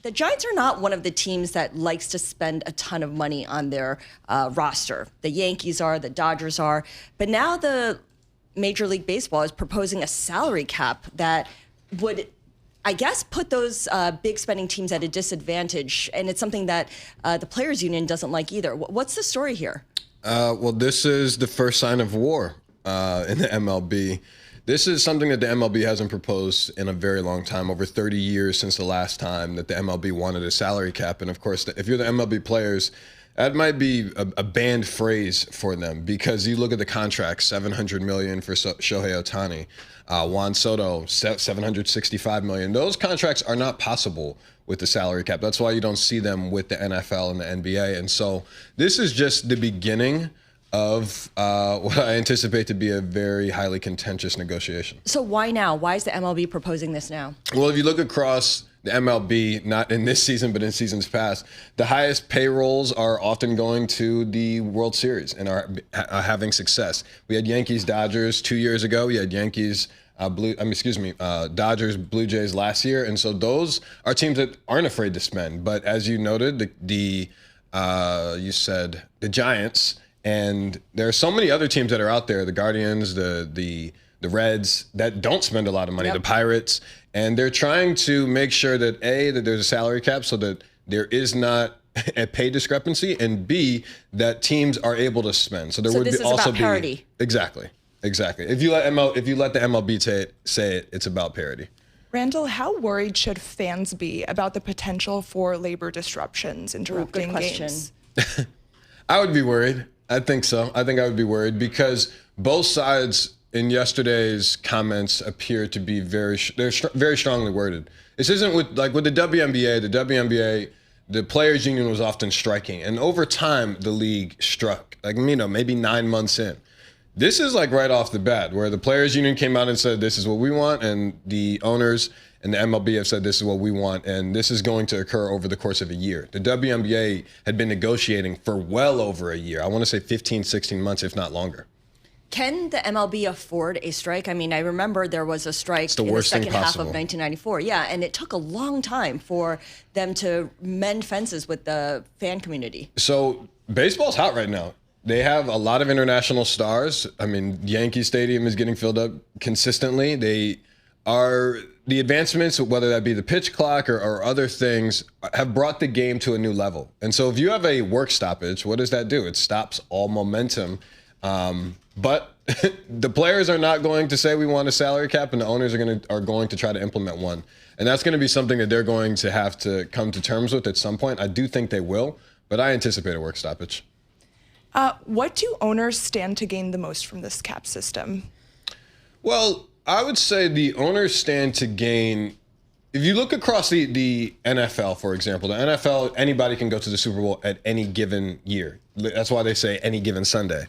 The Giants are not one of the teams that likes to spend a ton of money on their roster. The Yankees are, the Dodgers are. But now the Major League Baseball is proposing a salary cap that would, I guess, put those big spending teams at a disadvantage. And it's something that the Players Union doesn't like either. What's the story here? Well, this is the first sign of war in the MLB. This is something that the MLB hasn't proposed in a very long time, over 30 years since the last time that the MLB wanted a salary cap. And of course, if you're the MLB players, that might be a banned phrase for them, because you look at the contracts: $700 million for Shohei Ohtani, Juan Soto, $765 million. Those contracts are not possible with the salary cap. That's why you don't see them with the NFL and the NBA. And so this is just the beginning of what I anticipate to be a very highly contentious negotiation. So why now? Why is the MLB proposing this now? Well, if you look across the MLB, not in this season, but in seasons past, the highest payrolls are often going to the World Series and are having success. We had Yankees, Dodgers 2 years ago. We had Yankees, Dodgers, Blue Jays last year. And so those are teams that aren't afraid to spend. But as you noted, you said the Giants, and there are so many other teams that are out there, the Guardians, the Reds, that don't spend a lot of money, the Pirates, and they're trying to make sure that that there's a salary cap so that there is not a pay discrepancy, and B, that teams are able to spend. So there would this be is also about parity. Exactly. If you let the MLB say it, it's about parity. Randall, how worried should fans be about the potential for labor disruptions interrupting games? I would be worried. I think so. I think I would be worried because both sides in yesterday's comments appear to be very strongly worded. This isn't with the WNBA. The WNBA, the Players Union was often striking, and over time the league struck. Maybe 9 months in. This is right off the bat, where the Players Union came out and said this is what we want, and the owners and the MLB have said this is what we want, and this is going to occur over the course of a year. The WNBA had been negotiating for well over a year. I want to say 15, 16 months, if not longer. Can the MLB afford a strike? I mean, I remember there was a strike in the second half of 1994. Yeah, and it took a long time for them to mend fences with the fan community. So baseball's hot right now. They have a lot of international stars. I mean, Yankee Stadium is getting filled up consistently. The advancements, whether that be the pitch clock or other things, have brought the game to a new level. And so if you have a work stoppage, what does that do? It stops all momentum. But the players are not going to say we want a salary cap, and the owners are going to try to implement one. And that's going to be something that they're going to have to come to terms with at some point. I do think they will, but I anticipate a work stoppage. What do owners stand to gain the most from this cap system? Well, I would say the owners stand to gain. If you look across the NFL, for example, the NFL, anybody can go to the Super Bowl at any given year. That's why they say any given Sunday.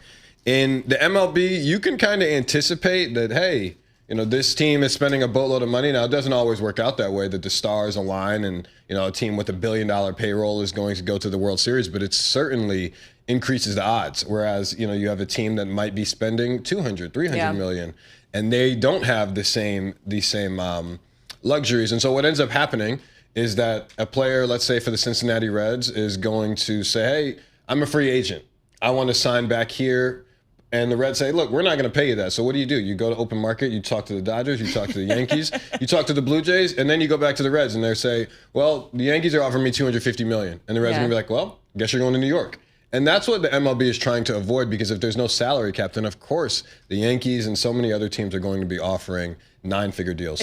In the MLB, you can kind of anticipate that, hey, this team is spending a boatload of money. Now, it doesn't always work out that way, that the stars align and, a team with $1 billion payroll is going to go to the World Series, but it certainly increases the odds. Whereas, you have a team that might be spending $300 million, and they don't have the same luxuries. And so what ends up happening is that a player, let's say for the Cincinnati Reds, is going to say, hey, I'm a free agent. I want to sign back here. And the Reds say, look, we're not going to pay you that. So what do? You go to open market, you talk to the Dodgers, you talk to the Yankees, you talk to the Blue Jays, and then you go back to the Reds and they say, well, the Yankees are offering me $250 million. And the Reds are going to be like, well, guess you're going to New York. And that's what the MLB is trying to avoid, because if there's no salary cap, then of course the Yankees and so many other teams are going to be offering 9-figure deals.